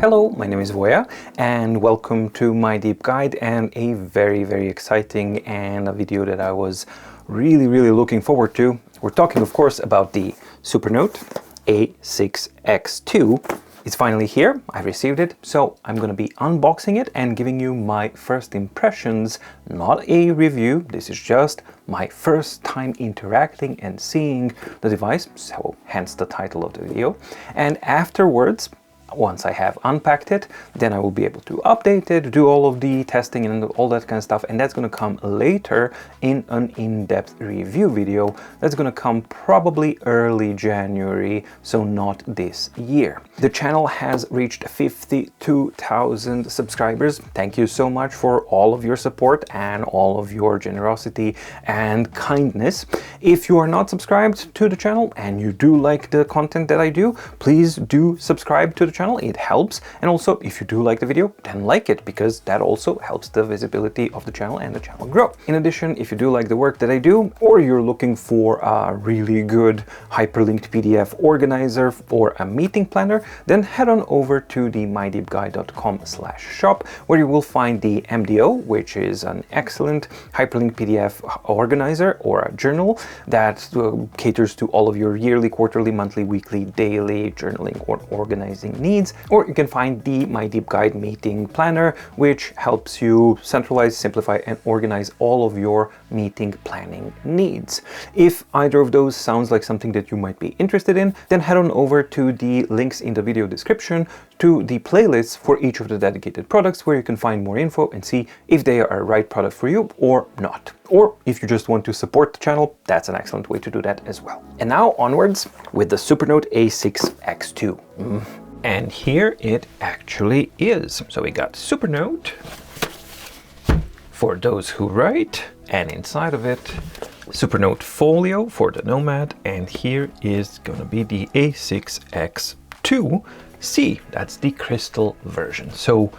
Hello, my name is Voya and welcome to my deep guide and a very exciting and a video that I was really looking forward to. We're talking of course about the Supernote A6X2. It's finally here, I received it, so I'm going to be unboxing it and giving you my first impressions, not a review. This is just my first time interacting and seeing the device, so hence the title of the video. And afterwards, once I have unpacked it, then I will be able to update it, do all of the testing and all that kind of stuff, and that's going to come later in an in-depth review video. That's going to come probably early January, so not this year. The channel has reached 52,000 subscribers. Thank you so much for all of your support and all of your generosity and kindness. If you are not subscribed to the channel and you do like the content that I do, please do subscribe to the channel. It helps. And also, if you do like the video, then like it, because that also helps the visibility of the channel and the channel grow. In addition, if you do like the work that I do, or you're looking for a really good hyperlinked PDF organizer or a meeting planner, then head on over to the mydeepguide.com/shop, where you will find the MDO, which is an excellent hyperlinked PDF organizer or a journal that caters to all of your yearly, quarterly, monthly, weekly, daily journaling or organizing needs. Or you can find the My Deep Guide meeting planner, which helps you centralize, simplify, and organize all of your meeting planning needs. If either of those sounds like something that you might be interested in, then head on over to the links in the video description to the playlists for each of the dedicated products, where you can find more info and see if they are a right product for you or not. Or if you just want to support the channel, that's an excellent way to do that as well. And now onwards with the Supernote A6X2. And here it actually is. So we got Supernote for those who write, and inside of it, Supernote Folio for the Nomad, and here is going to be the A6X2C. That's the crystal version. So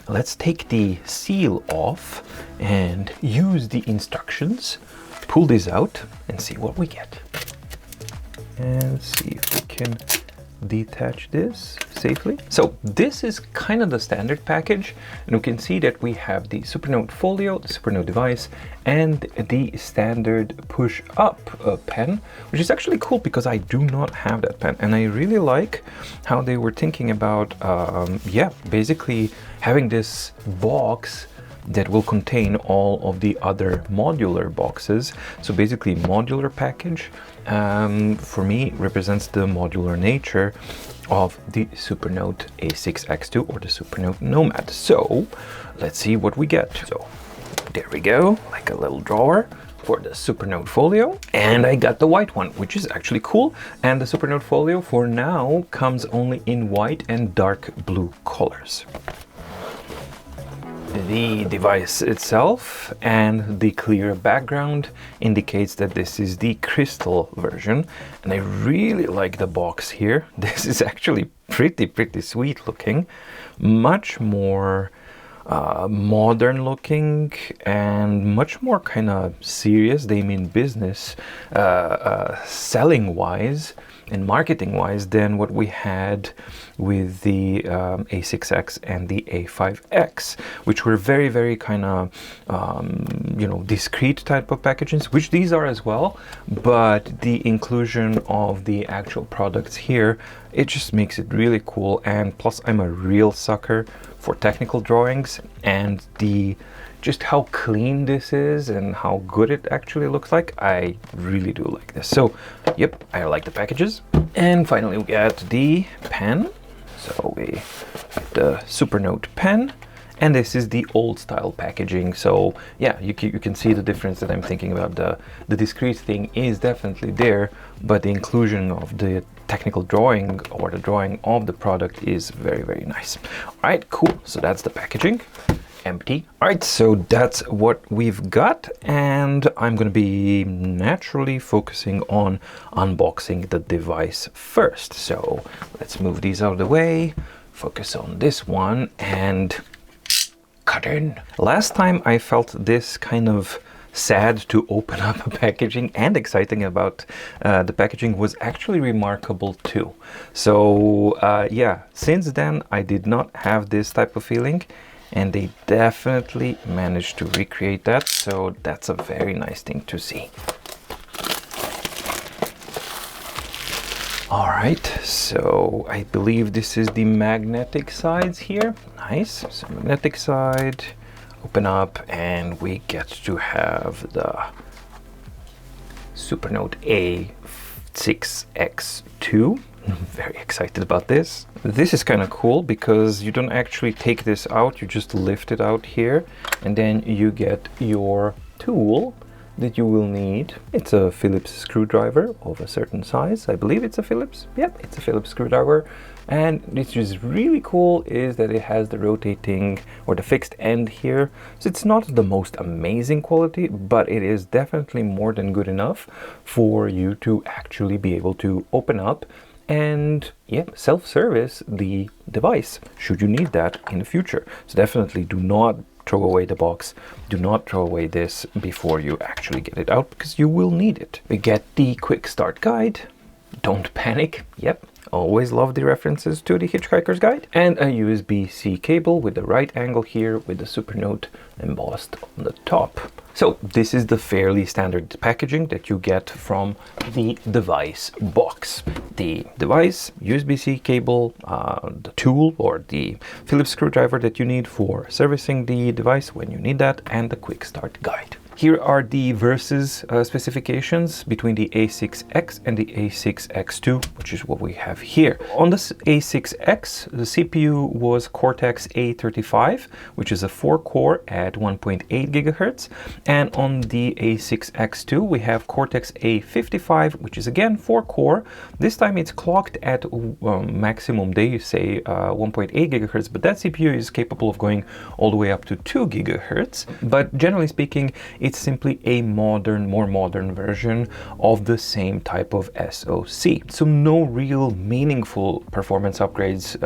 let's take the seal off and use the instructions, pull this out and see what we get. And see if we can detach this safely. So this is kind of the standard package, and you can see that we have the Supernote Folio, the Supernote device, and the standard push-up pen, which is actually cool because I do not have that pen, and I really like how they were thinking about basically having this box that will contain all of the other modular boxes. So basically modular package for me represents the modular nature of the Supernote A6X2 or the Supernote Nomad. So let's see what we get. So there we go, like a little drawer for the Supernote Folio, and I got the white one, which is actually cool. And the Supernote Folio for now comes only in white and dark blue colors. The device itself and the clear background indicates that this is the crystal version, and I really like the box here. This is actually pretty sweet looking, much more modern looking and much more kind of serious. They mean business selling wise and marketing wise than what we had with the A6X and the A5X, which were very kind of discreet type of packages, which these are as well, but the inclusion of the actual products here, it just makes it really cool. And plus I'm a real sucker for technical drawings, and just how clean this is and how good it actually looks like, I really do like this. So yep, I like the packages. And finally we got the pen. So we get the Supernote pen, and this is the old style packaging. So yeah, you can see the difference that I'm thinking about. The discrete thing is definitely there, but the inclusion of the technical drawing or the drawing of the product is very nice. All right, cool. So that's the packaging. Empty. All right, so that's what we've got, and I'm going to be naturally focusing on unboxing the device first. So let's move these out of the way, focus on this one, and cut in. Last time I felt this kind of sad to open up packaging, and exciting about the packaging was actually remarkable too. So yeah, since then I did not have this type of feeling, and they definitely managed to recreate that, so that's a very nice thing to see. All right, so I believe this is the magnetic sides here. Nice, so magnetic side, open up, and we get to have the Supernote A6X2. I'm very excited about this. This is kind of cool because you don't actually take this out, you just lift it out here, and then you get your tool that you will need. It's a Phillips screwdriver of a certain size. I believe it's a Phillips. Yep, it's a Phillips screwdriver. And which is really cool is that it has the rotating or the fixed end here. So it's not the most amazing quality, but it is definitely more than good enough for you to actually be able to open up and self-service the device should you need that in the future. So definitely do not throw away the box. Do not throw away this before you actually get it out, because you will need it. We get the quick start guide. Don't panic. Yep, always love the references to the Hitchhiker's Guide. And a USB-C cable with the right angle here with the Supernote embossed on the top. So this is the fairly standard packaging that you get from the device box. The device, USB-C cable, the tool or the Phillips screwdriver that you need for servicing the device when you need that, and the quick start guide. Here are the versus specifications between the A6X and the A6X2, which is what we have here. On the A6X, the CPU was Cortex A35, which is a 4-core at 1.8 GHz. And on the A6X2, we have Cortex A55, which is again 4-core. This time it's clocked at maximum, they say 1.8 GHz, but that CPU is capable of going all the way up to 2 GHz. But generally speaking, it's simply a more modern version of the same type of SoC. So no real meaningful performance upgrades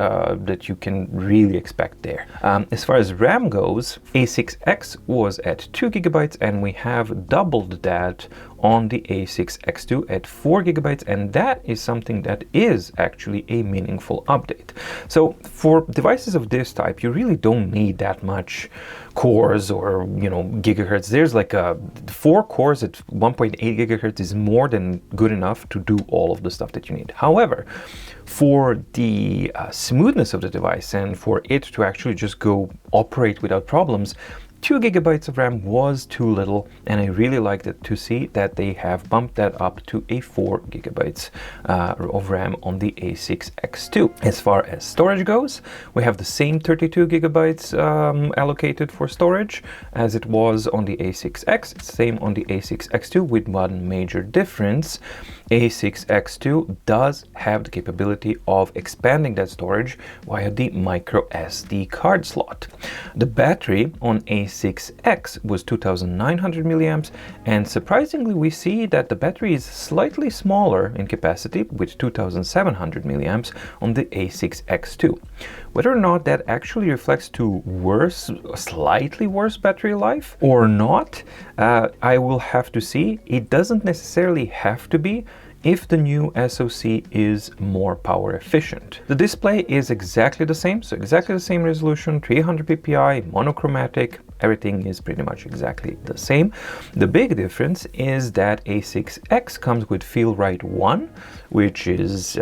that you can really expect there. As far as RAM goes, A6X was at 2 GB, and we have doubled that on the A6X2 at 4 GB, and that is something that is actually a meaningful update. So for devices of this type, you really don't need that much cores or gigahertz. There's like 4 cores at 1.8 gigahertz is more than good enough to do all of the stuff that you need. However, for the smoothness of the device and for it to actually just go operate without problems, 2 GB of RAM was too little, and I really liked it to see that they have bumped that up to a 4 GB of RAM on the A6X2. As far as storage goes, we have the same 32 GB allocated for storage as it was on the A6X. It's the same on the A6X2 with one major difference. A6X2 does have the capability of expanding that storage via the micro SD card slot. The battery on A6X was 2900 milliamps, and surprisingly we see that the battery is slightly smaller in capacity with 2700 milliamps on the A6X2. Whether or not that actually reflects to slightly worse battery life or not, I will have to see. It doesn't necessarily have to be if the new SoC is more power efficient. The display is exactly the same, so exactly the same resolution, 300 ppi, monochromatic, everything is pretty much exactly the same. The big difference is that A6X comes with Feel-Write 1, which is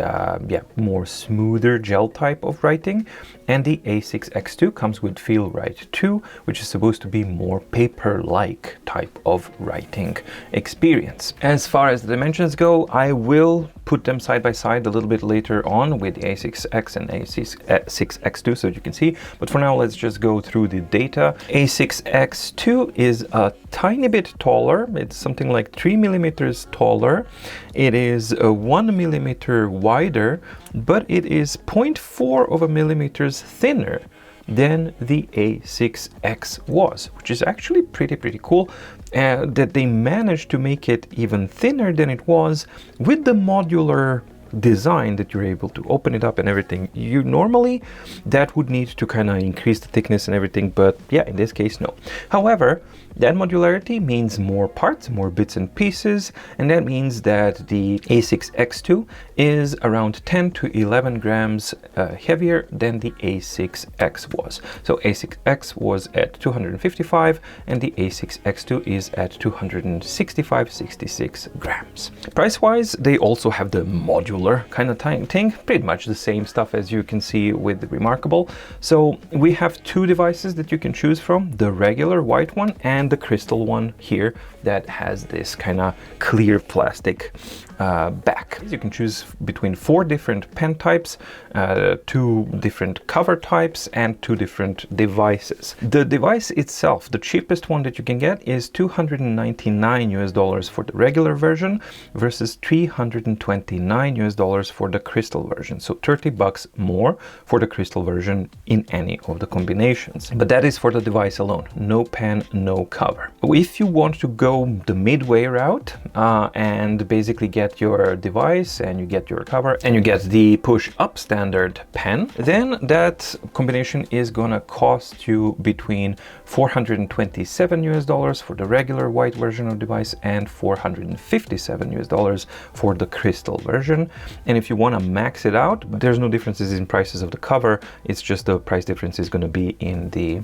more smoother gel type of writing, and the A6X2 comes with Feel-Write 2, which is supposed to be more paper-like type of writing experience. As far as the dimensions go, I will put them side by side a little bit later on with the A6X and A6X2 so you can see, but for now let's just go through the data. A6X2 is a tiny bit taller. It's something like 3 millimeters taller. It is 1 millimeter wider, but it is 0.4 of a millimeters thinner than the A6X was, which is actually pretty cool. That they managed to make it even thinner than it was with the modular designed that you're able to open it up and everything. You normally, that would need to kind of increase the thickness and everything, but yeah, in this case, no. However, that modularity means more parts, more bits and pieces, and that means that the A6X2 is around 10 to 11 grams heavier than the A6X was. So A6X was at 255 and the A6X2 is at 265-66 grams. Price-wise, they also have the modular kind of thing, pretty much the same stuff as you can see with the Remarkable. So we have two devices that you can choose from, the regular white one and the crystal one here that has this kind of clear plastic back. You can choose between 4 different pen types, 2 different cover types, and 2 different devices. The device itself, the cheapest one that you can get, is $299 for the regular version versus $329 for the crystal version. So $30 more for the crystal version in any of the combinations. But that is for the device alone, no pen, no cover. If you want to go the midway route and basically get your device and you get your cover and you get the push up standard pen, then that combination is gonna cost you between $427 for the regular white version of device and $457 for the crystal version. And if you want to max it out, there's no differences in prices of the cover, it's just the price difference is going to be in the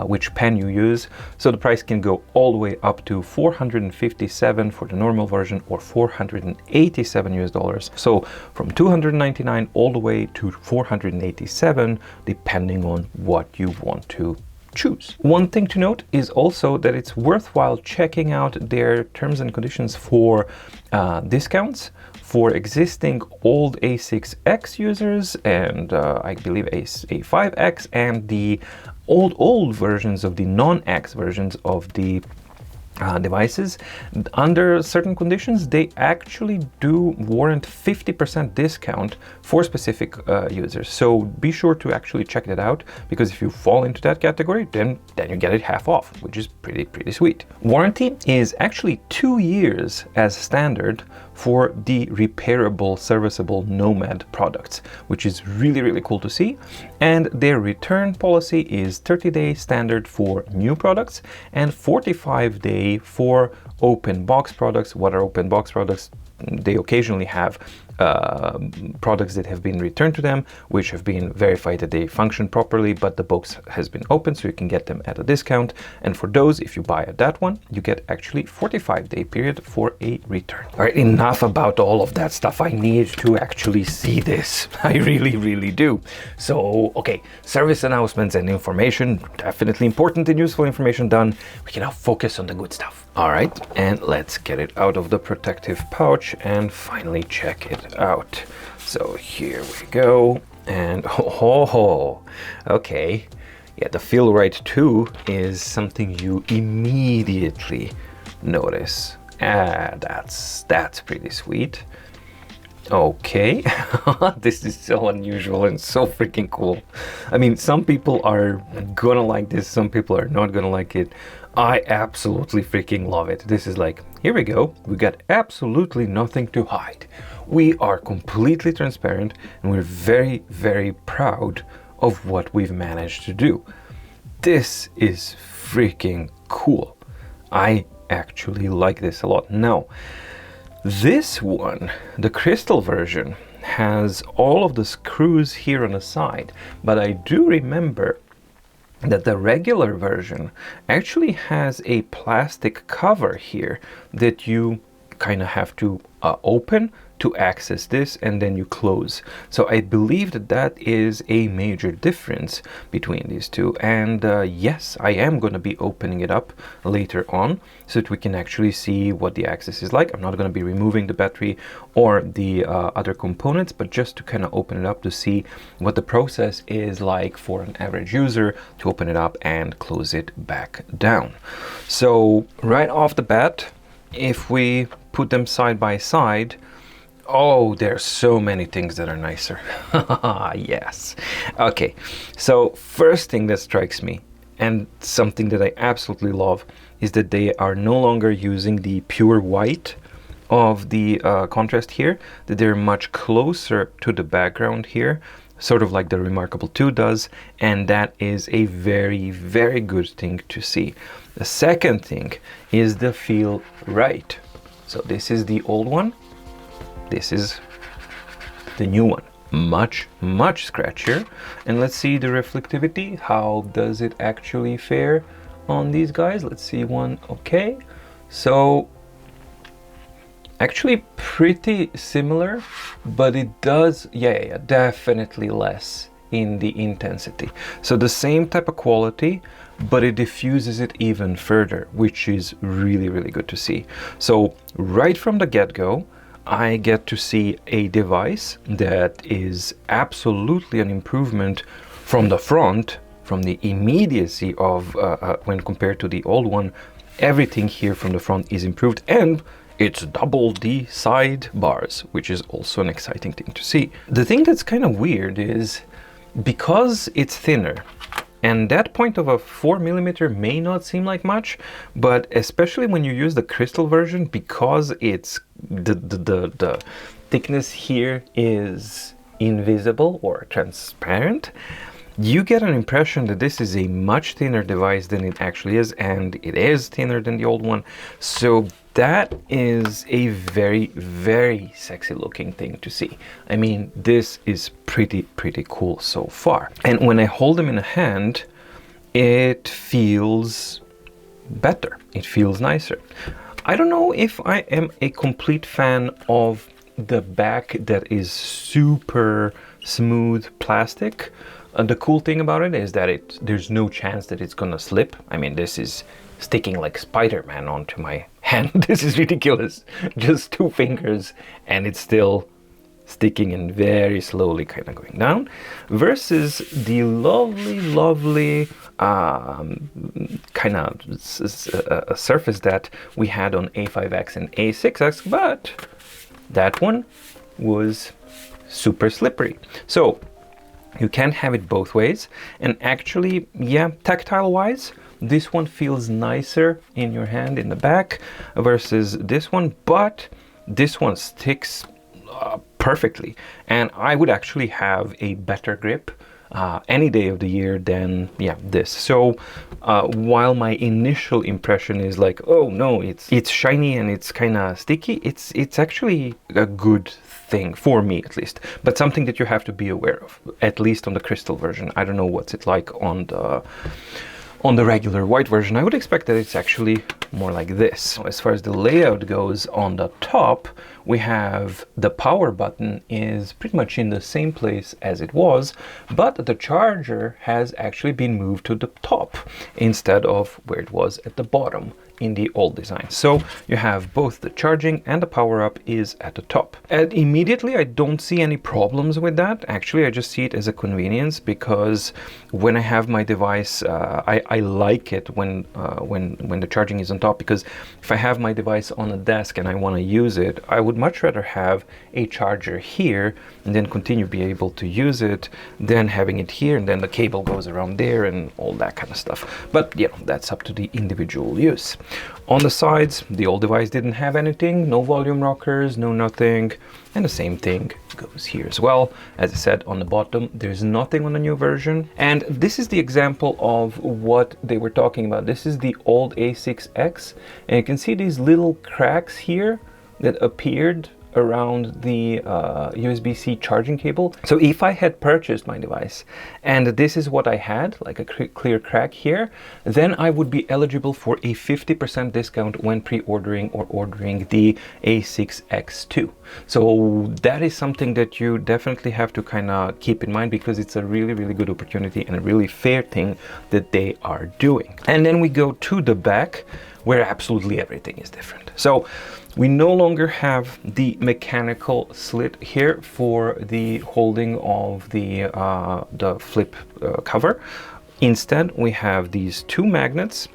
which pen you use. So the price can go all the way up to $457 for the normal version or $487. So from $299 all the way to $487 depending on what you want to choose. One thing to note is also that it's worthwhile checking out their terms and conditions for discounts for existing old A6X users and I believe A5X and the old versions of the non-X versions of the devices. Under certain conditions, they actually do warrant 50% discount for specific users. So be sure to actually check that out, because if you fall into that category, then you get it half off, which is pretty sweet. Warranty is actually 2 years as standard for the repairable, serviceable Nomad products, which is really cool to see. And their return policy is 30-day standard for new products and 45-day for open box products. What are open box products? They occasionally have products that have been returned to them, which have been verified that they function properly, but the box has been opened, so you can get them at a discount. And for those, if you buy at that one, you get actually 45-day period for a return. All right, enough about all of that stuff. I need to actually see this. I really do. So, okay, service announcements and information, definitely important and useful information done. We can now focus on the good stuff. All right, and let's get it out of the protective pouch and finally check it out. So here we go, and okay, yeah, the Feel Right 2 is something you immediately notice. That's pretty sweet. Okay, this is so unusual and so freaking cool. I mean, some people are gonna like this, some people are not gonna like it. I absolutely freaking love it. This is like, here we go, we got absolutely nothing to hide. We are completely transparent and we're very proud of what we've managed to do. This is freaking cool. I actually like this a lot. Now, this one, the crystal version, has all of the screws here on the side, but I do remember that the regular version actually has a plastic cover here that you kind of have to open to access this, and then you close. So I believe that is a major difference between these two. And yes, I am going to be opening it up later on so that we can actually see what the access is like. I'm not going to be removing the battery or the other components, but just to kind of open it up to see what the process is like for an average user to open it up and close it back down. So right off the bat, if we put them side by side, oh, there's so many things that are nicer. Yes. Okay, so first thing that strikes me, and something that I absolutely love, is that they are no longer using the pure white of the contrast here, that they're much closer to the background here, sort of like the Remarkable 2 does, and that is a very, very good thing to see. The second thing is the feel right. So this is the old one, this is the new one. Much scratchier. And let's see the reflectivity. How does it actually fare on these guys? Let's see one. Okay, so actually pretty similar, but it does, yeah, definitely less in the intensity. So the same type of quality, but it diffuses it even further, which is really, really good to see. So right from the get-go, I get to see a device that is absolutely an improvement from the front, from the immediacy of when compared to the old one. Everything here from the front is improved, and it's double the side bars, which is also an exciting thing to see. The thing that's kind of weird is because it's thinner, and that point of a 4mm may not seem like much, but especially when you use the crystal version, because it's the thickness here is invisible or transparent, you get an impression that this is a much thinner device than it actually is, and it is thinner than the old one. So that is a very, very sexy looking thing to see. I mean, this is pretty cool so far. And when I hold them in a hand, it feels better. It feels nicer. I don't know if I am a complete fan of the back that is super smooth plastic. The cool thing about it is that there's no chance that it's gonna slip. I mean, this is sticking like Spider-Man onto my hand. This is ridiculous. Just 2 fingers and it's still sticking and very slowly kind of going down, versus the lovely kind of a surface that we had on A5X and A6X, but that one was super slippery. So you can have it both ways, and actually, yeah, tactile wise, this one feels nicer in your hand in the back versus this one, but this one sticks perfectly, and I would actually have a better grip any day of the year than this. So while my initial impression is like, oh no, it's shiny and it's kind of sticky, it's actually a good thing for me, at least, but something that you have to be aware of, at least on the crystal version. I don't know what's it like on the regular white version. I would expect that it's actually more like this. As far as the layout goes, on the top we have the power button is pretty much in the same place as it was, but the charger has actually been moved to the top instead of where it was at the bottom in the old design. So you have both the charging and the power up is at the top. And immediately I don't see any problems with that. Actually, I just see it as a convenience, because when I have my device, I like it when the charging is on top, because if I have my device on a desk and I want to use it, I would much rather have a charger here and then continue to be able to use it than having it here and then the cable goes around there and all that kind of stuff. But yeah, that's up to the individual use. On the sides, the old device didn't have anything, no volume rockers, no nothing, and the same thing goes here as well. As I said, on the bottom, there's nothing on the new version. And this is the example of what they were talking about. This is the old A6X, and you can see these little cracks here that appeared around the USB-C charging cable. So if I had purchased my device and this is what I had, like a clear crack here, then I would be eligible for a 50% discount when pre-ordering or ordering the A6X2. So that is something that you definitely have to kind of keep in mind, because it's a really good opportunity and a really fair thing that they are doing. And then we go to the back, where absolutely everything is different. So we no longer have the mechanical slit here for the holding of the flip cover. Instead, we have these 2 magnets,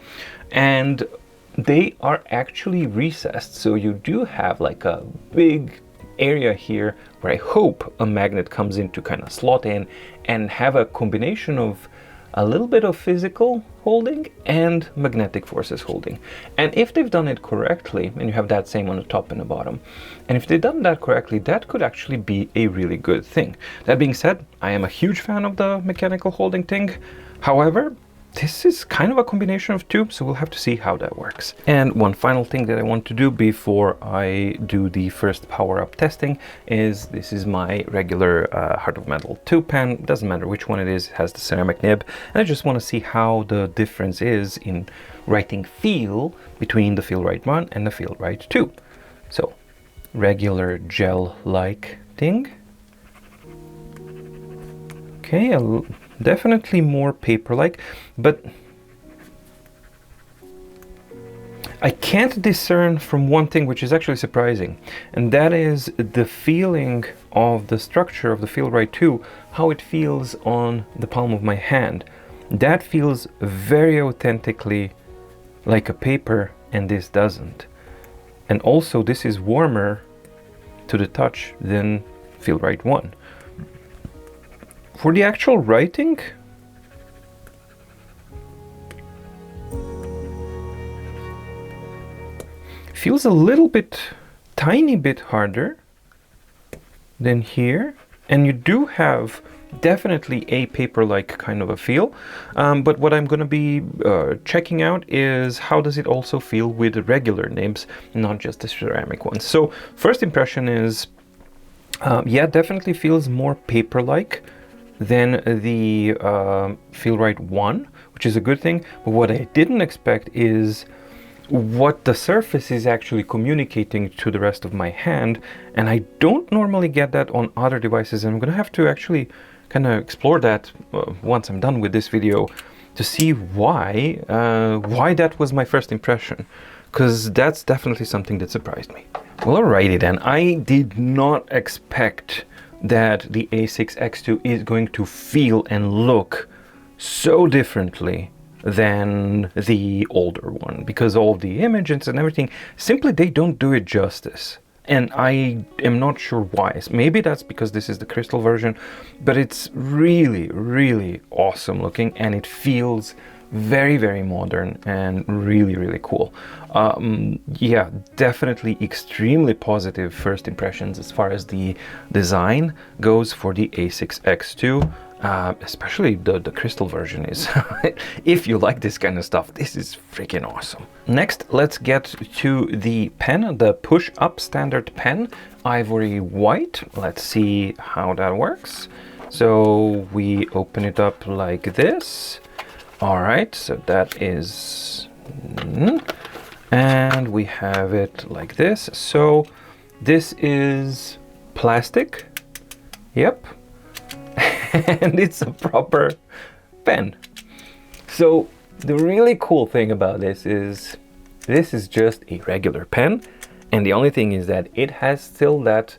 and they are actually recessed. So you do have like a big area here where I hope a magnet comes in to kind of slot in and have a combination of a little bit of physical holding and magnetic forces holding. And if they've done it correctly, and you have that same on the top and the bottom, and if they've done that correctly, that could actually be a really good thing. That being said, I am a huge fan of the mechanical holding thing. However, this is kind of a combination of two, so we'll have to see how that works. And one final thing that I want to do before I do the first power-up testing is, this is my regular Heart of Metal 2 pen. Doesn't matter which one it is, it has the ceramic nib. And I just want to see how the difference is in writing feel between the Feel-Rite 1 and the Feel-Rite 2. So, regular gel-like thing. Okay, definitely more paper-like, but I can't discern from one thing which is actually surprising, and that is the feeling of the structure of the Feel-Rite 2, how it feels on the palm of my hand. That feels very authentically like a paper, and this doesn't. And also this is warmer to the touch than Feel-Rite 1. For the actual writing, feels a little bit, tiny bit harder than here, and you do have definitely a paper-like kind of a feel, but what I'm going to be checking out is how does it also feel with regular nibs, not just the ceramic ones. So first impression is, yeah, definitely feels more paper-like than the Feel-Rite 1, which is a good thing. But what I didn't expect is what the surface is actually communicating to the rest of my hand, and I don't normally get that on other devices, and I'm gonna have to actually kind of explore that once I'm done with this video to see why that was my first impression, because that's definitely something that surprised me. Well, alrighty then, I did not expect that the A6X2 is going to feel and look so differently than the older one, because all the images and everything, simply they don't do it justice. And I am not sure why. Maybe that's because this is the crystal version, but it's really, really awesome looking, and it feels very, very modern and really, really cool. Yeah, definitely extremely positive first impressions as far as the design goes for the A6X2. Especially the crystal version is. If you like this kind of stuff, this is freaking awesome. Next, let's get to the pen, the push-up standard pen, ivory white. Let's see how that works. So we open it up like this. All right, so that is, and we have it like this. So this is plastic. Yep. And it's a proper pen. So the really cool thing about this is just a regular pen, and the only thing is that it has still that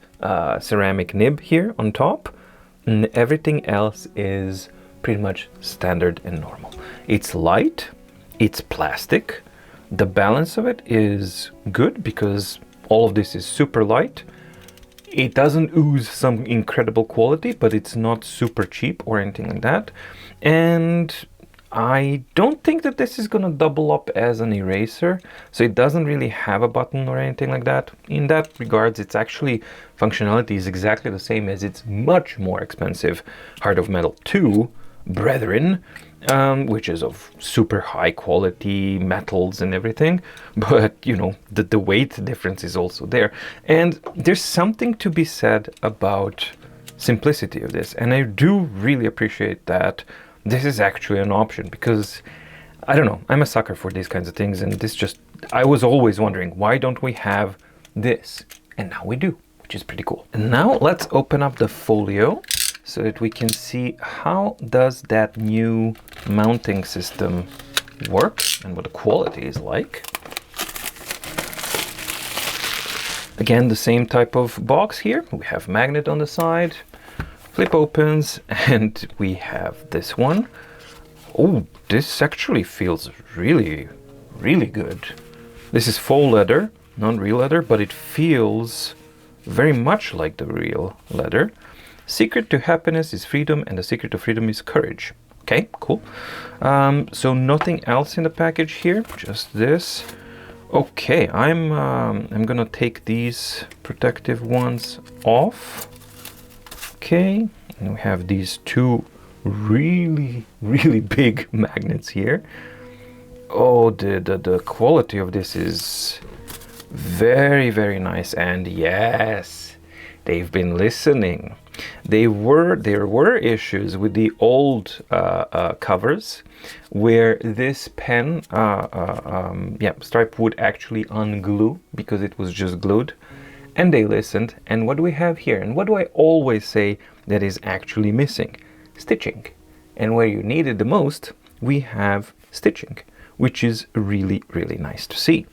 ceramic nib here on top, and everything else is pretty much standard and normal. It's light, it's plastic, the balance of it is good because all of this is super light. It doesn't ooze some incredible quality, but it's not super cheap or anything like that. And I don't think that this is gonna double up as an eraser, so it doesn't really have a button or anything like that. In that regards, it's actually, functionality is exactly the same as its much more expensive Heart of Metal 2 brethren, which is of super high quality metals and everything, but you know, the weight difference is also there. And there's something to be said about simplicity of this, and I do really appreciate that this is actually an option, because I don't know, I'm a sucker for these kinds of things, and this just, I was always wondering, why don't we have this? And now we do, which is pretty cool. And now let's open up the Folio so that we can see how does that new mounting system work and what the quality is like. Again, the same type of box here. We have magnet on the side, flip opens, and we have this one. Oh, this actually feels really, really good. This is faux leather, not real leather, but it feels very much like the real leather. Secret to happiness is freedom, and the secret to freedom is courage. Okay, cool. So nothing else in the package here, just this. Okay, I'm gonna take these protective ones off. Okay, and we have these two really big magnets here. Oh, the quality of this is very nice, and yes, they've been listening. There were issues with the old covers where this pen stripe would actually unglue because it was just glued, and they listened. And what do we have here? And what do I always say that is actually missing? Stitching. And where you need it the most, we have stitching, which is really nice to see.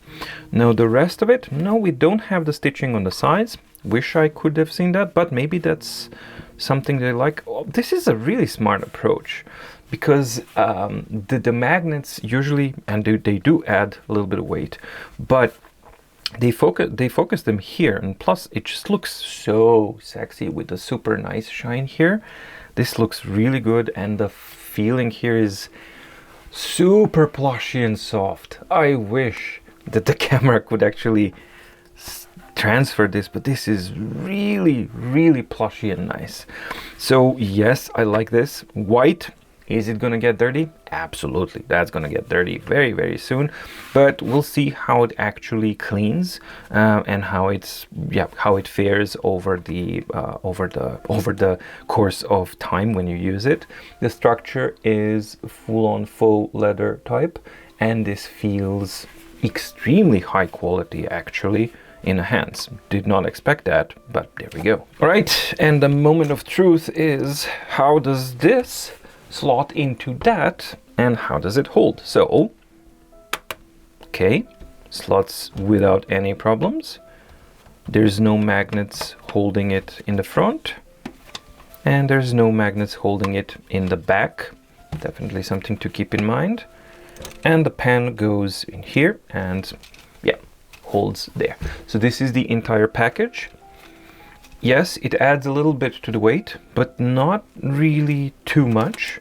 Now the rest of it, no, we don't have the stitching on the sides. Wish I could have seen that, but maybe that's something they like. Oh, this is a really smart approach, because the magnets usually, and they do add a little bit of weight, but they focus them here, and plus it just looks so sexy with the super nice shine here. This looks really good, and the feeling here is super plushy and soft. I wish that the camera could actually transfer this, but this is really plushy and nice. So yes, I like this. White, is it gonna get dirty? Absolutely, that's gonna get dirty very soon, but we'll see how it actually cleans and how it fares over the course of time when you use it. The structure is full-on faux leather type, and this feels extremely high quality actually in the hands. Did not expect that, but there we go. All right, and the moment of truth is, how does this slot into that, and how does it hold? So, okay, slots without any problems. There's no magnets holding it in the front, and there's no magnets holding it in the back. Definitely something to keep in mind. And the pen goes in here, and yeah, holds there. So this is the entire package. Yes, it adds a little bit to the weight, but not really too much.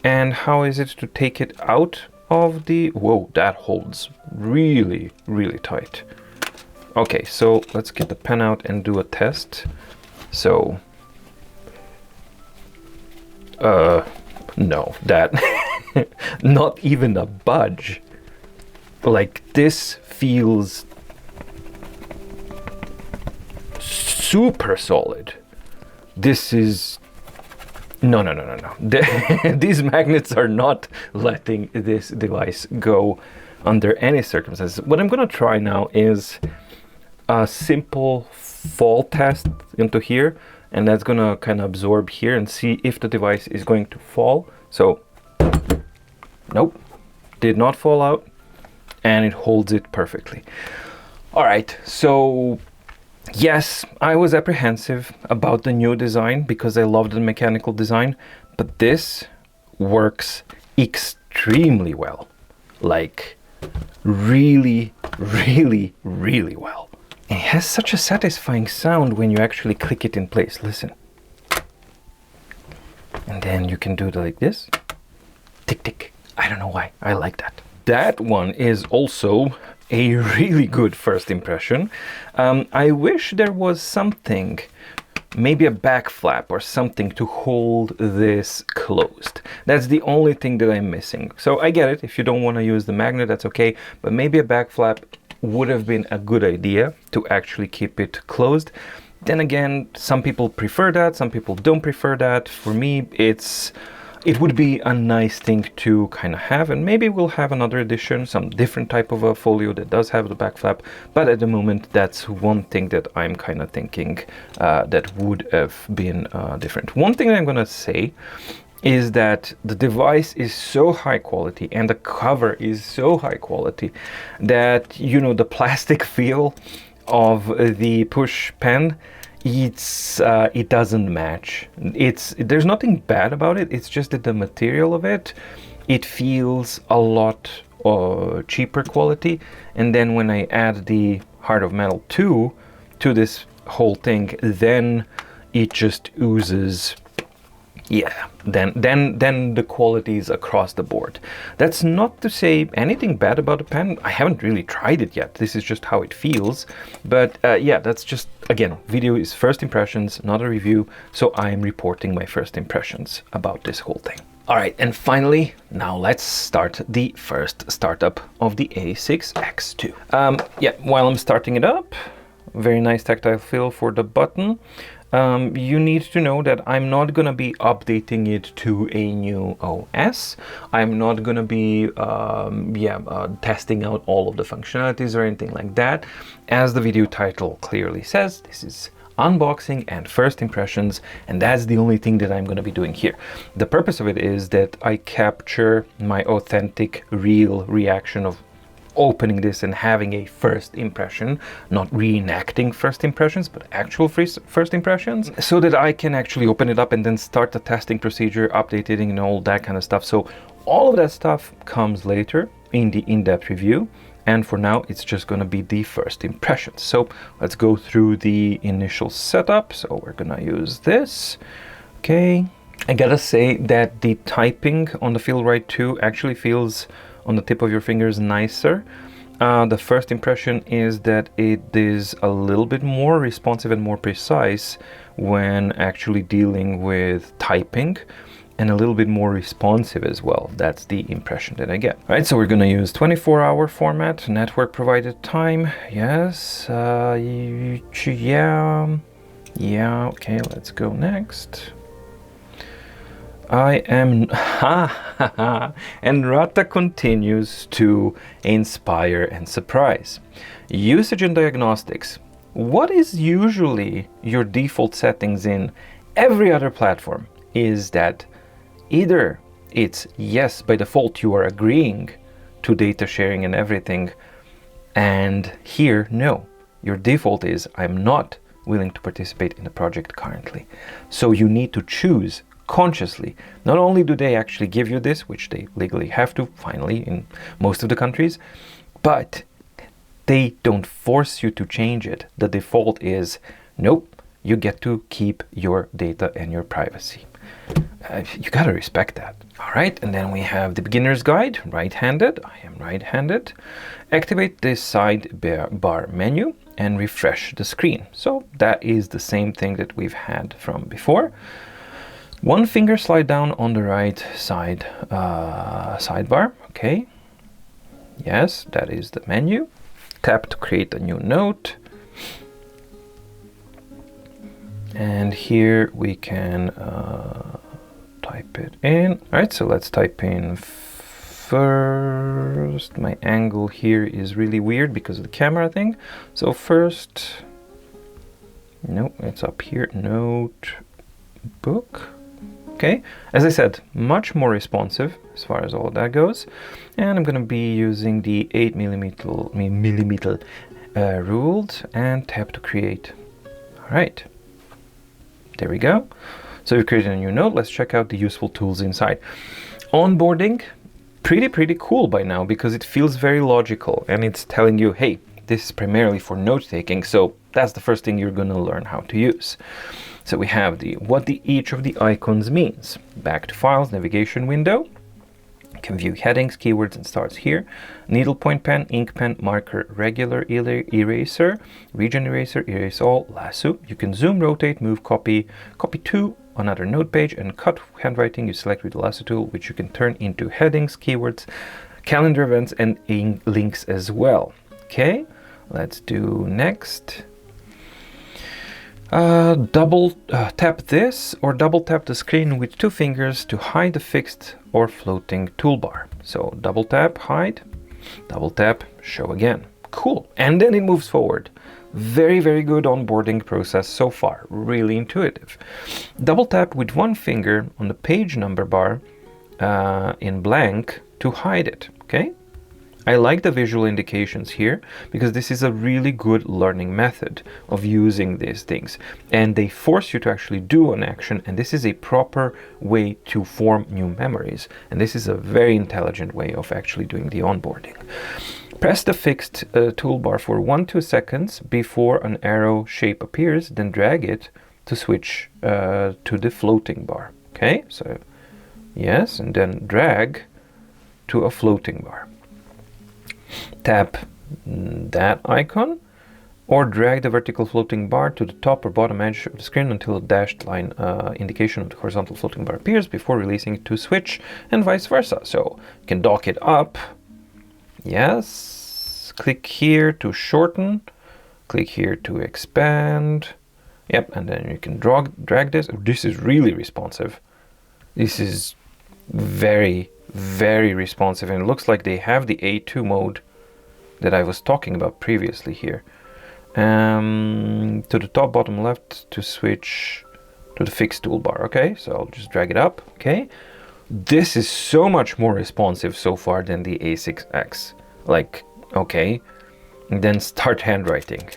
And how is it to take it out of the... Whoa, that holds really tight. Okay, so let's get the pen out and do a test. So, no, that, not even a budge. Like, this feels super solid. This is no. These magnets are not letting this device go under any circumstances. What I'm gonna try now is a simple fall test into here, and that's gonna kind of absorb here and see if the device is going to fall. So nope, did not fall out, and it holds it perfectly. All right, so yes, I was apprehensive about the new design because I loved the mechanical design, but this works extremely well. Like, really well. It has such a satisfying sound when you actually click it in place. Listen. And then you can do it like this. Tick, tick. I don't know why. I like that. That one is also a really good first impression. I wish there was something, maybe a back flap or something to hold this closed. That's the only thing that I'm missing. So I get it, if you don't want to use the magnet, that's okay, but maybe a back flap would have been a good idea to actually keep it closed. Then again, some people prefer that, some people don't prefer that. For me, it would be a nice thing to kind of have, and maybe we'll have another edition, some different type of a folio that does have the back flap, but at the moment that's one thing that I'm kind of thinking that would have been different. One thing I'm gonna say is that the device is so high quality and the cover is so high quality that, you know, the plastic feel of the push pen, it doesn't match. There's nothing bad about it, it's just that the material of it feels a lot cheaper quality, and then when I add the Heart of Metal 2 to this whole thing, then it just oozes yeah, then the quality is across the board. That's not to say anything bad about the pen. I haven't really tried it yet. This is just how it feels. But yeah, that's just, again, video is first impressions, not a review. So I'm reporting my first impressions about this whole thing. All right, and finally, now let's start the first startup of the A6X2. Yeah, while I'm starting it up, very nice tactile feel for the button. You need to know that I'm not going to be updating it to a new OS. I'm not going to be testing out all of the functionalities or anything like that. As the video title clearly says, this is unboxing and first impressions, and that's the only thing that I'm going to be doing here. The purpose of it is that I capture my authentic, real reaction of opening this and having a first impression, not reenacting first impressions, but actual first impressions, so that I can actually open it up and then start the testing procedure, updating and all that kind of stuff. So all of that stuff comes later in the in-depth review. And for now, it's just going to be the first impressions. So let's go through the initial setup. So we're going to use this. Okay. I gotta say that the typing on the Feel-Right 2 actually feels on the tip of your fingers nicer. The first impression is that it is a little bit more responsive and more precise when actually dealing with typing, and a little bit more responsive as well. That's the impression that I get. All right, so we're gonna use 24-hour format, network provided time. Yes, yeah, okay, let's go next. I am, and Ratta continues to inspire and surprise. Usage and diagnostics. What is usually your default settings in every other platform is that either it's yes, by default you are agreeing to data sharing and everything, and here, no. Your default is I'm not willing to participate in the project currently. So you need to choose consciously. Not only do they actually give you this, which they legally have to, finally, in most of the countries, but they don't force you to change it. The default is, nope, you get to keep your data and your privacy. You gotta respect that. All right, and then we have the beginner's guide, right-handed. I am right-handed. Activate the sidebar menu and refresh the screen. So that is the same thing that we've had from before. One finger slide down on the right side sidebar. Okay. Yes, that is the menu. Tap to create a new note. And here we can type it in. All right, so let's type in first. My angle here is really weird because of the camera thing. So first, no, it's up here, notebook. Okay, as I said, much more responsive as far as all of that goes. And I'm going to be using the 8mm ruled and tap to create. All right. There we go. So we've created a new note. Let's check out the useful tools inside. Onboarding, pretty cool by now because it feels very logical and it's telling you, hey, this is primarily for note taking. So that's the first thing you're going to learn how to use. So we have what each of the icons means. Back to files, navigation window. You can view headings, keywords, and starts here. Needlepoint pen, ink pen, marker, regular eraser, region eraser, erase all, lasso. You can zoom, rotate, move, copy to another note page, and cut handwriting. You select with the lasso tool, which you can turn into headings, keywords, calendar events, and links as well. Okay, let's do next. Double tap this or double tap the screen with 2 fingers to hide the fixed or floating toolbar. So double tap, hide, double tap, show again. Cool. And then it moves forward. Very good onboarding process so far. Really intuitive. Double tap with 1 finger on the page number bar in blank to hide it. Okay. I like the visual indications here because this is a really good learning method of using these things, and they force you to actually do an action, and this is a proper way to form new memories, and this is a very intelligent way of actually doing the onboarding. Press the fixed toolbar for 1-2 seconds before an arrow shape appears, then drag it to switch to the floating bar. Okay, so yes, and then drag to a floating bar. Tap that icon, or drag the vertical floating bar to the top or bottom edge of the screen until a dashed line indication of the horizontal floating bar appears before releasing it to switch, and vice versa. So you can dock it up. Yes. Click here to shorten. Click here to expand. Yep, and then you can drag this. This is really responsive. This is very, very responsive, and it looks like they have the A2 mode that I was talking about previously here. To the top, bottom, left to switch to the fixed toolbar. Okay, so I'll just drag it up. Okay, this is so much more responsive so far than the A6X. Like, okay, and then start handwriting.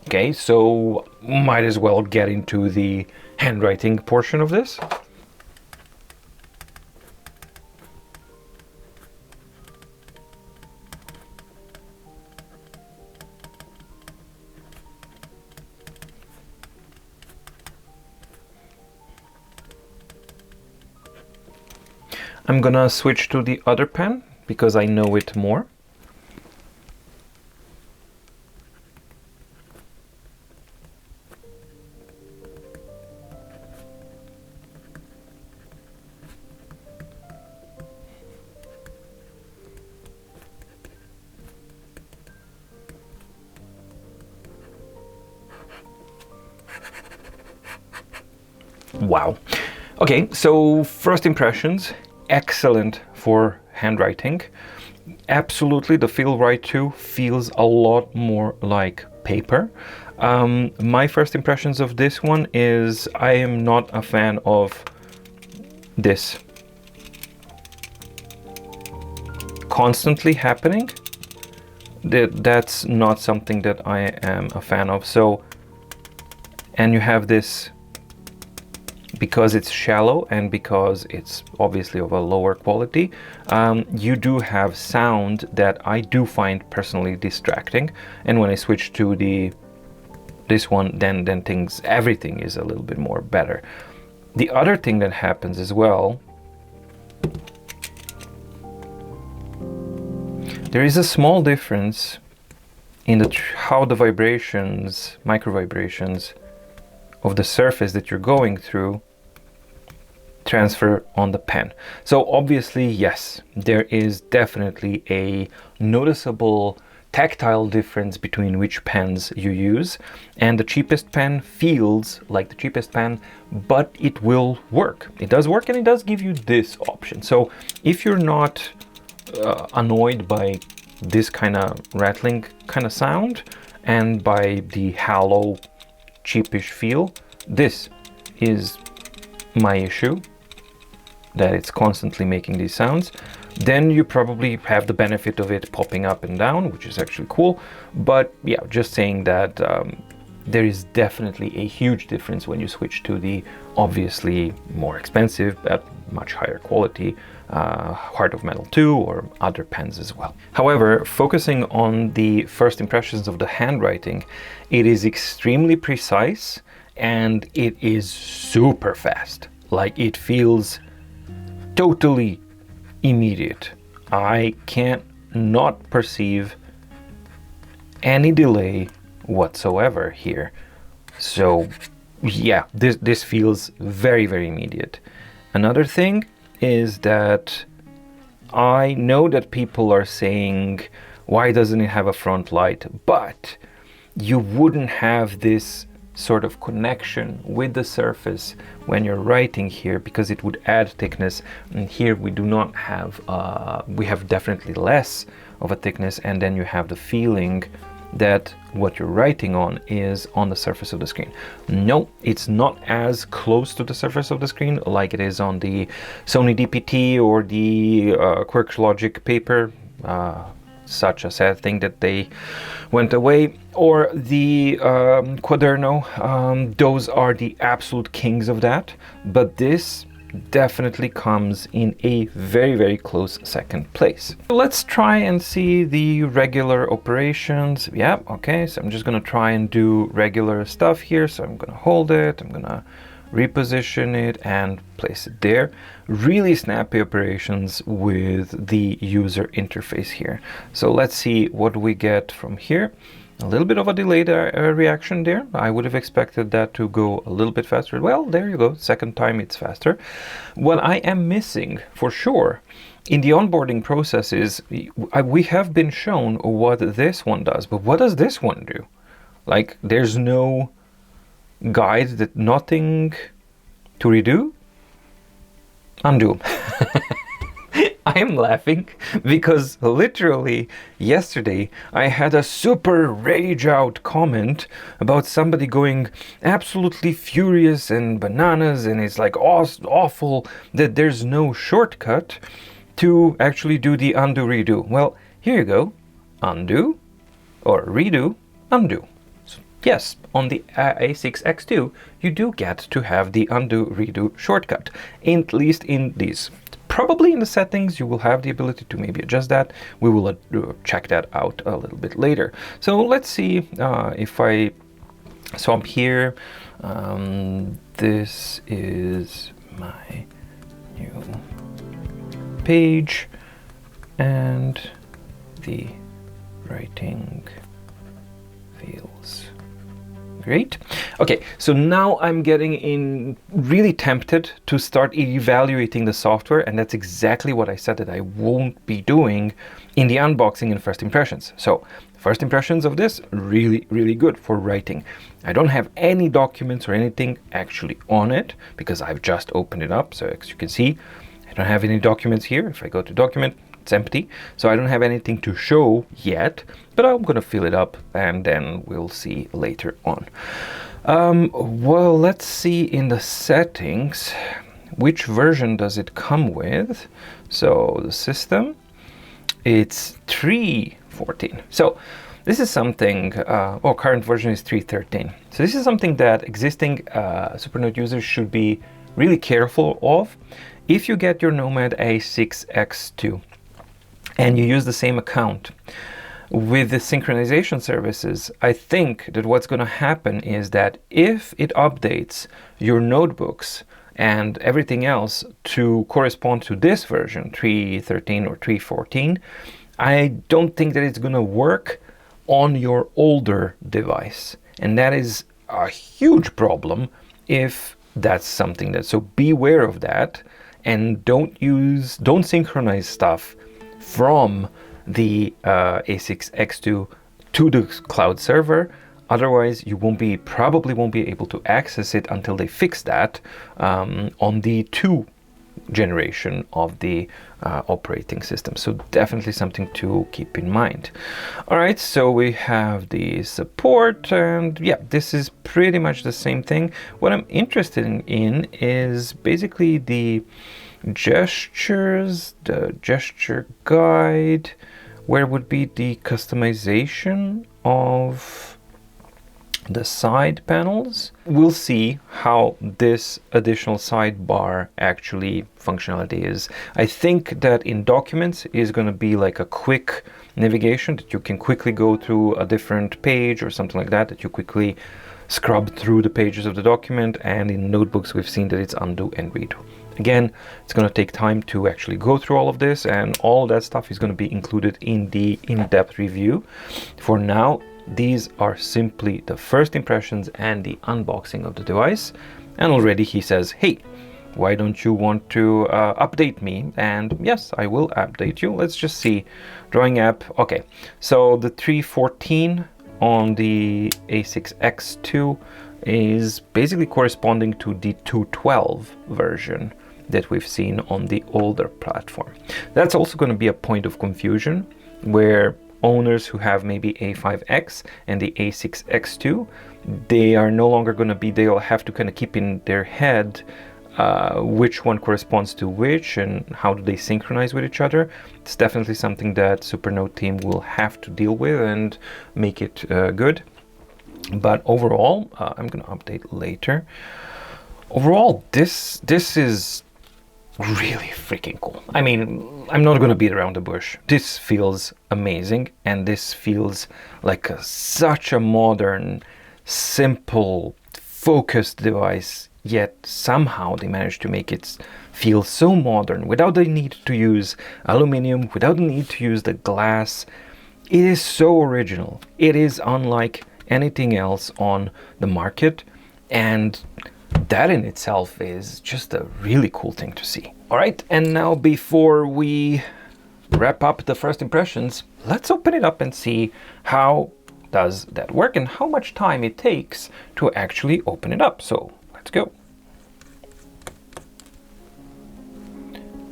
Okay, so might as well get into the handwriting portion of this. I'm gonna switch to the other pen because I know it more. Wow. Okay, so first impressions. Excellent for handwriting. Absolutely, the Feel Right 2 feels a lot more like paper. My first impressions of this one is I am not a fan of this constantly happening. That's not something that I am a fan of. So, and you have this, because it's shallow and because it's obviously of a lower quality, you do have sound that I do find personally distracting. And when I switch to this one, then everything is a little bit more better. The other thing that happens as well, there is a small difference in how the vibrations, micro vibrations of the surface that you're going through transfer on the pen. So obviously, yes, there is definitely a noticeable tactile difference between which pens you use, and the cheapest pen feels like the cheapest pen, but it will work. It does work, and it does give you this option. So if you're not annoyed by this kind of rattling kind of sound and by the hollow, cheapish feel, this is my issue, that it's constantly making these sounds. Then you probably have the benefit of it popping up and down, which is actually cool. But yeah, just saying that there is definitely a huge difference when you switch to the obviously more expensive but much higher quality Heart of Metal 2 or other pens as well. However, focusing on the first impressions of the handwriting, it is extremely precise and it is super fast. Like, it feels totally immediate. I can't not perceive any delay whatsoever here. So yeah, this feels very, very immediate. Another thing is that I know that people are saying, why doesn't it have a front light? But you wouldn't have this sort of connection with the surface when you're writing here, because it would add thickness, and here we do not have, we have definitely less of a thickness, and then you have the feeling that what you're writing on is on the surface of the screen. No, it's not as close to the surface of the screen like it is on the Sony DPT or the Quirks Logic paper. Such a sad thing that they went away, or the Quaderno. Those are the absolute kings of that, but this definitely comes in a very, very close second place. Let's try and see the regular operations. Yeah, okay, so I'm just gonna try and do regular stuff here. So I'm gonna hold it, I'm gonna reposition it and place it there. Really snappy operations with the user interface here. So let's see what we get from here. A little bit of a delayed reaction there. I would have expected that to go a little bit faster. Well, there you go. Second time it's faster. What I am missing for sure in the onboarding process is we have been shown what this one does, but what does this one do? Like, there's no guide, that nothing to redo? Undo. I am laughing because literally yesterday I had a super rage out comment about somebody going absolutely furious and bananas, and it's like awful that there's no shortcut to actually do the undo redo. Well, here you go. Undo or redo, undo. Yes, on the A6X2, you do get to have the undo redo shortcut, at least in these. Probably in the settings, you will have the ability to maybe adjust that. We will check that out a little bit later. So let's see if I, so I'm here. This is my new page and the writing feels great. Okay, so now I'm getting really tempted to start evaluating the software, and that's exactly what I said that I won't be doing in the unboxing and first impressions. So first impressions of this, really, really good for writing. I don't have any documents or anything actually on it because I've just opened it up. So as you can see, I don't have any documents here. If I go to document, it's empty. So I don't have anything to show yet, but I'm gonna fill it up and then we'll see later on. Well, let's see in the settings, which version does it come with? So the system, it's 3.14. So this is something, current version is 3.13. So this is something that existing Supernote users should be really careful of. If you get your Nomad A6X2 and you use the same account with the synchronization services, I think that what's going to happen is that if it updates your notebooks and everything else to correspond to this version, 3.13 or 3.14, I don't think that it's going to work on your older device. And that is a huge problem if that's something that, so beware of that, and don't synchronize stuff from the A6X2 to the cloud server. Otherwise, you probably won't be able to access it until they fix that on the 2 generation of the operating system. So definitely something to keep in mind. All right, so we have the support, and yeah, this is pretty much the same thing. What I'm interested in is basically the gestures, the gesture guide, where would be the customization of the side panels. We'll see how this additional sidebar actually functionality is. I think that in documents is going to be like a quick navigation that you can quickly go through a different page or something like that, that you quickly scrub through the pages of the document. And in notebooks, we've seen that it's undo and redo. Again, it's going to take time to actually go through all of this, and all that stuff is going to be included in the in-depth review. For now, these are simply the first impressions and the unboxing of the device. And already he says, hey, why don't you want to update me? And yes, I will update you. Let's just see. Drawing app. Okay, so the 3.14 on the A6X2 is basically corresponding to the 2.12 version that we've seen on the older platform. That's also going to be a point of confusion, where owners who have maybe A5X and the A6X2, they are no longer going to be, they'll have to kind of keep in their head which one corresponds to which and how do they synchronize with each other. It's definitely something that Supernote team will have to deal with and make it good. But overall, I'm going to update later. Overall, this is really freaking cool. I mean, I'm not going to beat around the bush. This feels amazing, and this feels like such a modern, simple, focused device yet somehow they managed to make it feel so modern without the need to use aluminum, without the need to use the glass. It is so original. It is unlike anything else on the market, and that in itself is just a really cool thing to see. All right, and now before we wrap up the first impressions, let's open it up and see how does that work and how much time it takes to actually open it up. So let's go.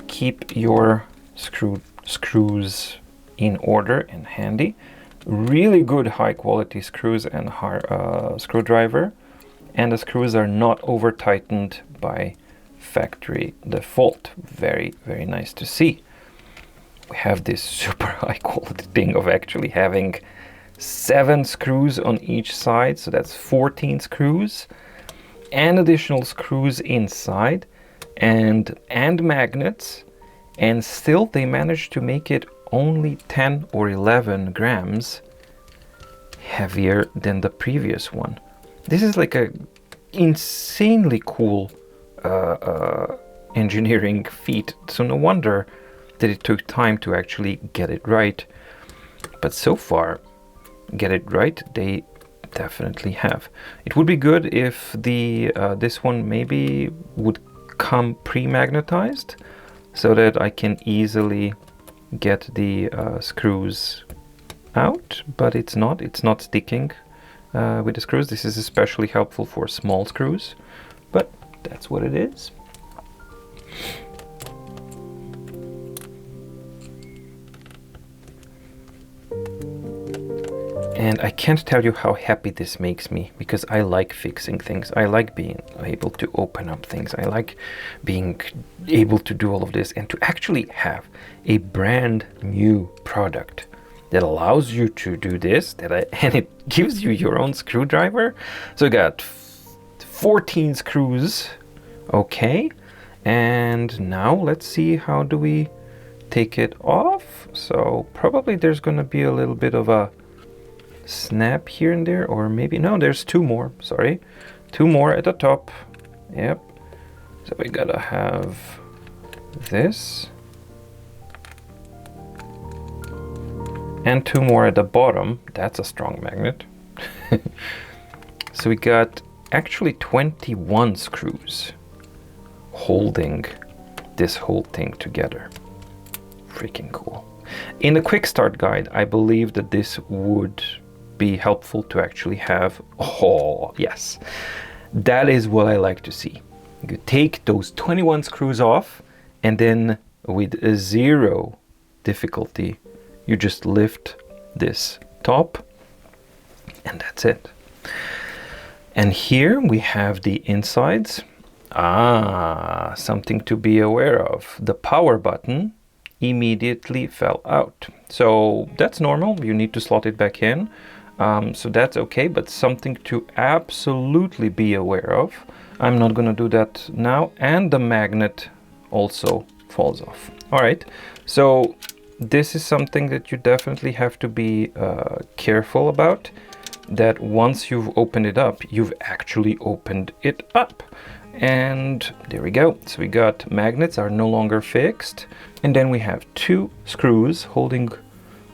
Keep your screws in order and handy. Really good high quality screws and screwdriver, and the screws are not over tightened by factory default. Very, very nice to see. We have this super high quality thing of actually having 7 screws on each side, so that's 14 screws, and additional screws inside, and magnets, and still they managed to make it only 10 or 11 grams heavier than the previous one. This is like a insanely cool engineering feat, so no wonder that it took time to actually get it right. But so far, get it right, they definitely have. It would be good if the this one maybe would come pre-magnetized, so that I can easily get the screws out, but it's not sticking with the screws. This is especially helpful for small screws, but that's what it is. And I can't tell you how happy this makes me, because I like fixing things. I like being able to open up things. I like being able to do all of this, and to actually have a brand new product that allows you to do this, and it gives you your own screwdriver. So I got 14 screws. Okay, and now let's see, how do we take it off? So probably there's gonna be a little bit of a snap here and there, or maybe no, there's 2 more, sorry, 2 more at the top. Yep, so we gotta have this and 2 more at the bottom. That's a strong magnet. So we got actually 21 screws holding this whole thing together. Freaking cool. In the quick start guide, I believe that this would be helpful to actually have. Oh yes, that is what I like to see. You take those 21 screws off, and then with 0 difficulty you just lift this top, and that's it. And here we have the insides. Something to be aware of. The power button immediately fell out, so that's normal. You need to slot it back in, so that's okay, but something to absolutely be aware of. I'm not gonna do that now. And the magnet also falls off. All right, so this is something that you definitely have to be careful about, that once you've opened it up, you've actually opened it up. And there we go. So we got magnets are no longer fixed, and then we have 2 screws holding,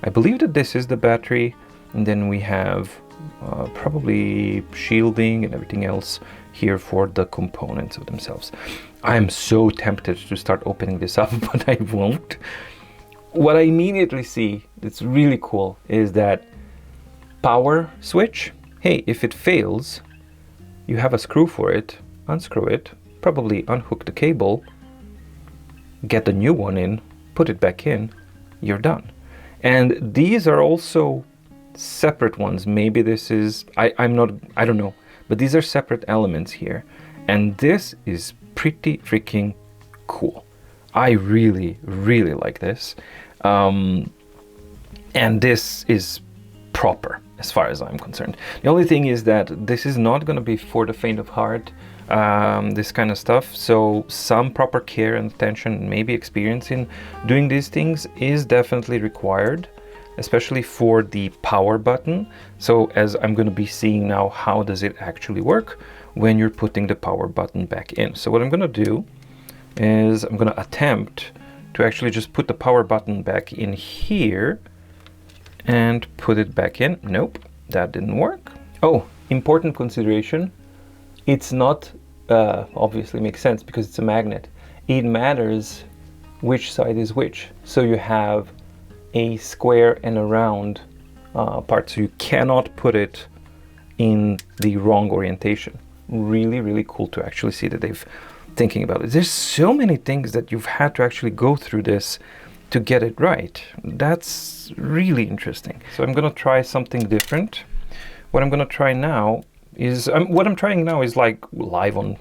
I believe that this is the battery, and then we have probably shielding and everything else here for the components of themselves. I am so tempted to start opening this up, but I won't. What I immediately see that's really cool is that power switch. Hey, if it fails, you have a screw for it. Unscrew it, probably unhook the cable, get the new one in, put it back in, you're done. And these are also separate ones. Maybe this is, I don't know, but these are separate elements here. And this is pretty freaking cool. I really, really like this. And this is proper as far as I'm concerned. The only thing is that this is not going to be for the faint of heart, this kind of stuff. So some proper care and attention, maybe experience in doing these things is definitely required, especially for the power button. So as I'm going to be seeing now, how does it actually work? when you're putting the power button back in. So what I'm going to do is I'm going to attempt to actually just put the power button back in here and put it back in. Nope, that didn't work. Oh, important consideration. It's not, obviously makes sense because it's a magnet. It matters which side is which. So you have a square and a round part, so you cannot put it in the wrong orientation. Really, really cool to actually see that they've thinking about it. There's so many things that you've had to actually go through this to get it right. That's really interesting. So I'm gonna try something different. What I'm gonna try now is, what I'm trying now is like live on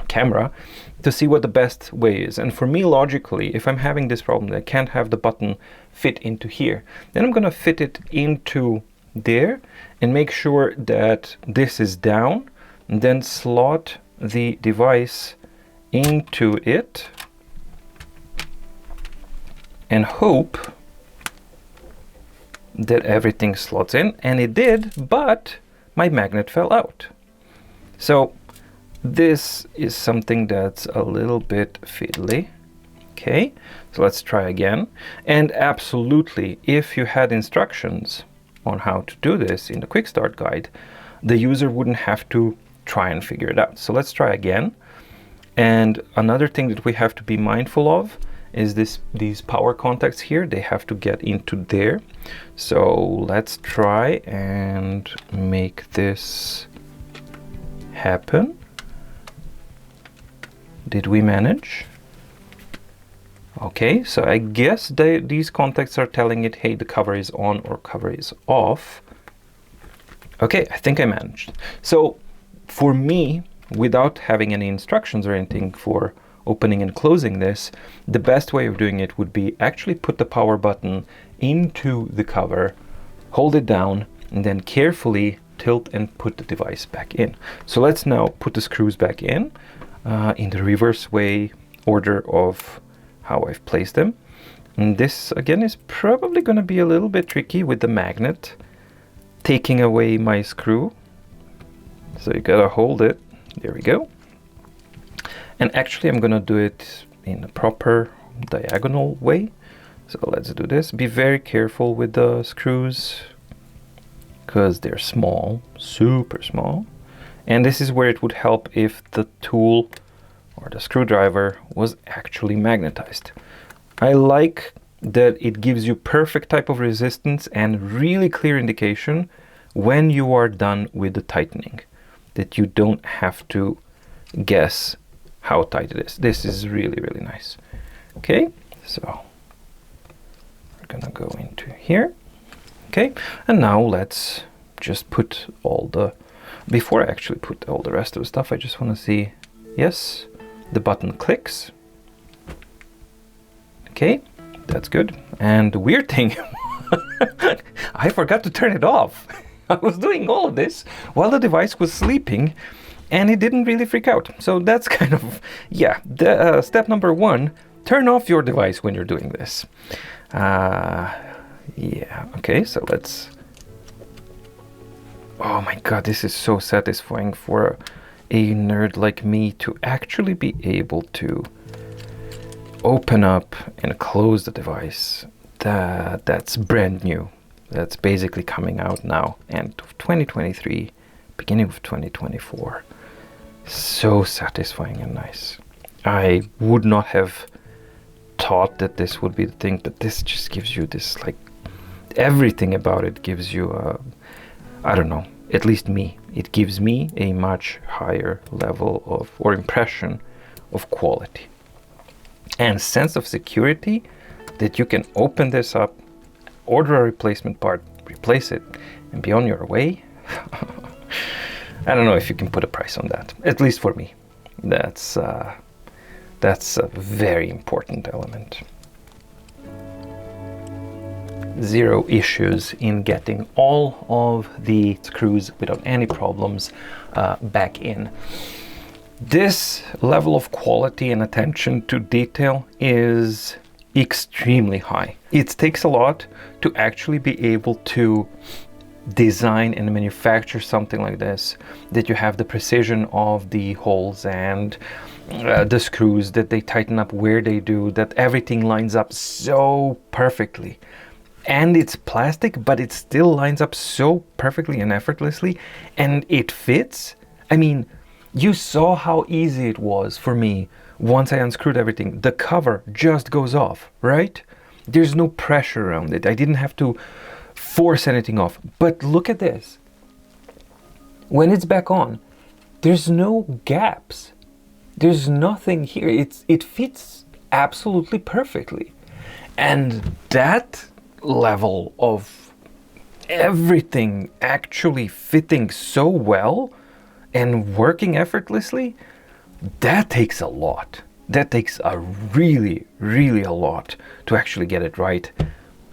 camera to see what the best way is. And for me, logically, if I'm having this problem that I can't have the button fit into here, then I'm gonna fit it into there and make sure that this is down, and then slot the device into it and hope that everything slots in. And it did, but my magnet fell out. So this is something that's a little bit fiddly. Okay, so let's try again. And absolutely, if you had instructions on how to do this in the quick start guide, the user wouldn't have to try and figure it out. So let's try again. And another thing that we have to be mindful of is these power contacts here. They have to get into there. So let's try and make this happen. Did we manage? Okay, so I guess these contacts are telling it, hey, the cover is on or cover is off. Okay, I think I managed. So for me, without having any instructions or anything for opening and closing this, the best way of doing it would be actually put the power button into the cover, hold it down, and then carefully tilt and put the device back in. So let's now put the screws back in the reverse way order of how I've placed them. And this again is probably going to be a little bit tricky with the magnet taking away my screw. So you gotta hold it. There we go. And actually I'm gonna do it in a proper diagonal way. So let's do this. Be very careful with the screws because they're small, super small. And this is where it would help if the tool or the screwdriver was actually magnetized. I like that it gives you perfect type of resistance and really clear indication when you are done with the tightening, that you don't have to guess how tight it is. This is really, really nice. Okay, so we're gonna go into here. Okay, and now let's just put all the, before I actually put all the rest of the stuff, I just want to see, yes, the button clicks. Okay, that's good. And the weird thing, I forgot to turn it off. I was doing all of this while the device was sleeping and it didn't really freak out. So that's kind of, yeah, the step number one, turn off your device when you're doing this. Yeah, okay, so let's, oh my god, this is so satisfying for a nerd like me to actually be able to open up and close the device. That's brand new. That's basically coming out now, end of 2023, beginning of 2024. So satisfying and nice. I would not have thought that this would be the thing, but this just gives you this, like, everything about it gives you a, I don't know, at least me, it gives me a much higher level of, or impression of quality and sense of security, that you can open this up, order a replacement part, replace it, and be on your way. I don't know if you can put a price on that. At least for me, that's a very important element. Zero issues in getting all of the screws without any problems back in. This level of quality and attention to detail is extremely high. It takes a lot to actually be able to design and manufacture something like this, that you have the precision of the holes and the screws, that they tighten up where they do, that everything lines up so perfectly. And it's plastic, but it still lines up so perfectly and effortlessly, and it fits. I mean, you saw how easy it was for me once I unscrewed everything. The cover just goes off, right? There's no pressure around it. I didn't have to force anything off. But look at this. When it's back on, there's no gaps. There's nothing here. It fits absolutely perfectly. And that level of everything actually fitting so well and working effortlessly, that takes a lot. That takes a really, really a lot to actually get it right.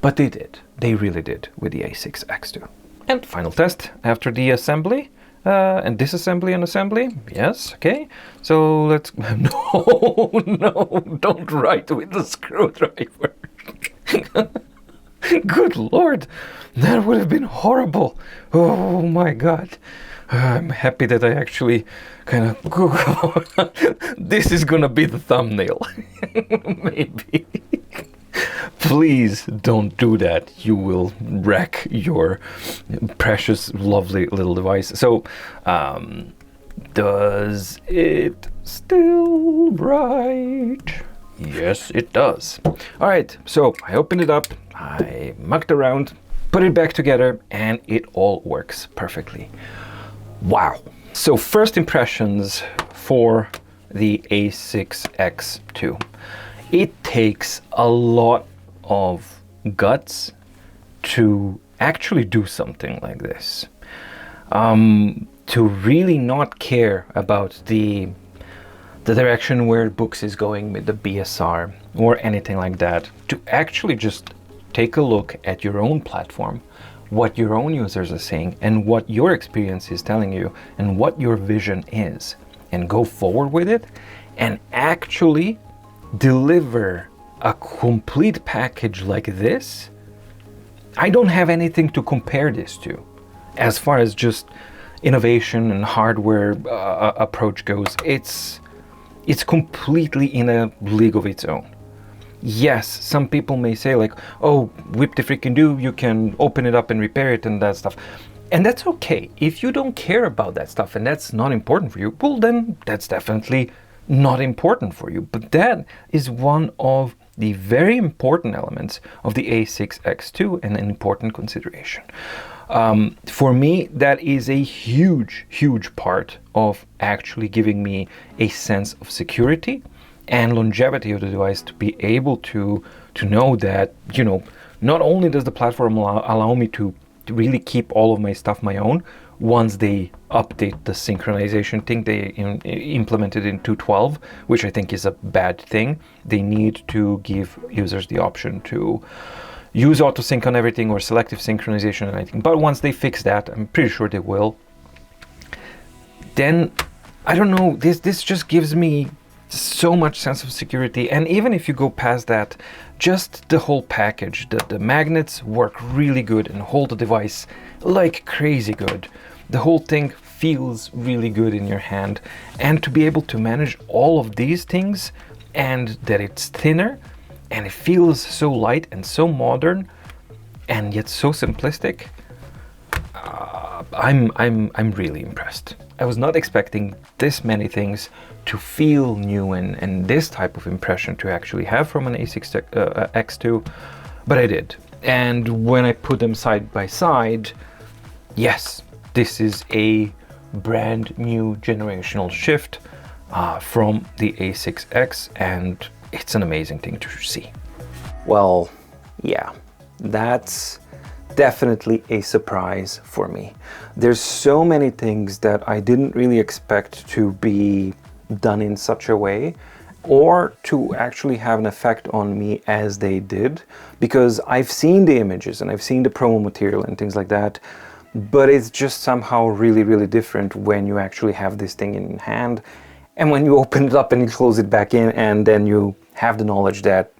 But they did. They really did with the A6X2. And final test after the assembly and disassembly and assembly. Yes, okay. So let's... No, don't write with the screwdriver. Good Lord, that would have been horrible. Oh my God. I'm happy that I actually kind of... This is gonna be the thumbnail. Maybe. Please don't do that. You will wreck your precious, lovely little device. So, does it still write? Yes, it does. All right, so I opened it up, I mucked around, put it back together, and it all works perfectly. Wow. So first impressions for the A6X2. It takes a lot of guts to actually do something like this. To really not care about the direction where books is going with the BSR or anything like that. To actually just take a look at your own platform, what your own users are saying, and what your experience is telling you, and what your vision is, and go forward with it, and actually deliver a complete package like this. I don't have anything to compare this to as far as just innovation and hardware approach goes. It's completely in a league of its own. Yes, some people may say like, oh, whip the freaking do, you can open it up and repair it and that stuff. And that's okay. If you don't care about that stuff and that's not important for you, well then that's definitely not important for you. But that is one of the very important elements of the A6X2 and an important consideration. For me, that is a huge, huge part of actually giving me a sense of security and longevity of the device, to be able to know that, you know, not only does the platform allow me to really keep all of my stuff my own. Once they update the synchronization thing, they implemented in 2.12, which I think is a bad thing. They need to give users the option to use auto-sync on everything or selective synchronization and anything. But once they fix that, I'm pretty sure they will, then, I don't know, this just gives me so much sense of security. And even if you go past that, just the whole package, the magnets work really good and hold the device like crazy good. The whole thing feels really good in your hand, and to be able to manage all of these things, and that it's thinner and it feels so light and so modern and yet so simplistic, I'm really impressed. I was not expecting this many things to feel new and this type of impression to actually have from an A6X2, but I did. And when I put them side by side, yes, this is a brand new generational shift from the A6X, and it's an amazing thing to see. Well, yeah, that's definitely a surprise for me. There's so many things that I didn't really expect to be done in such a way, or to actually have an effect on me as they did, because I've seen the images and I've seen the promo material and things like that, but it's just somehow really, really different when you actually have this thing in hand, and when you open it up and you close it back in, and then you have the knowledge that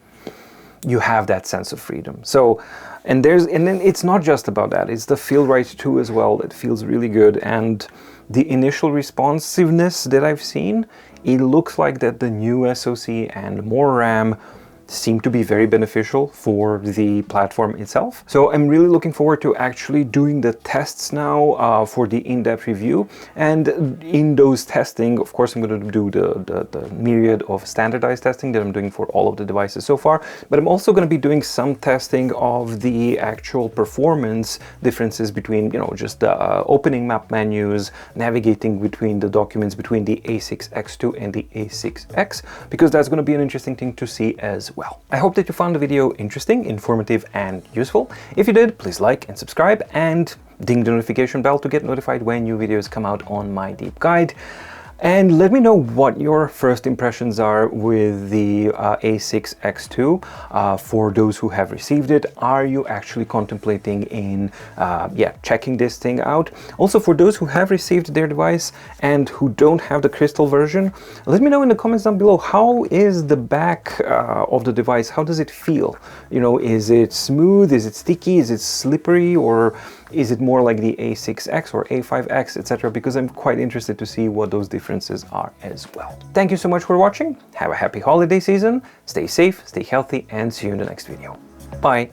you have that sense of freedom. So, and then it's not just about that, it's the feel right too as well that feels really good. And the initial responsiveness that I've seen, it looks like that the new SoC and more RAM seem to be very beneficial for the platform itself. So I'm really looking forward to actually doing the tests now for the in-depth review. And in those testing, of course, I'm going to do the myriad of standardized testing that I'm doing for all of the devices so far. But I'm also going to be doing some testing of the actual performance differences between, you know, just opening map menus, navigating between the documents between the A6X2 and the A6X, because that's going to be an interesting thing to see as well. I hope that you found the video interesting, informative, and useful. If you did, please like and subscribe and ding the notification bell to get notified when new videos come out on my deep guide. And let me know what your first impressions are with the A6X2 for those who have received it. Are you actually contemplating in checking this thing out? Also, for those who have received their device and who don't have the crystal version, let me know in the comments down below, how is the back of the device? How does it feel? You know, is it smooth? Is it sticky? Is it slippery? Or is it more like the A6X or A5X, etc.? Because I'm quite interested to see what those differences are as well. Thank you so much for watching. Have a happy holiday season. Stay safe, stay healthy, and see you in the next video. Bye.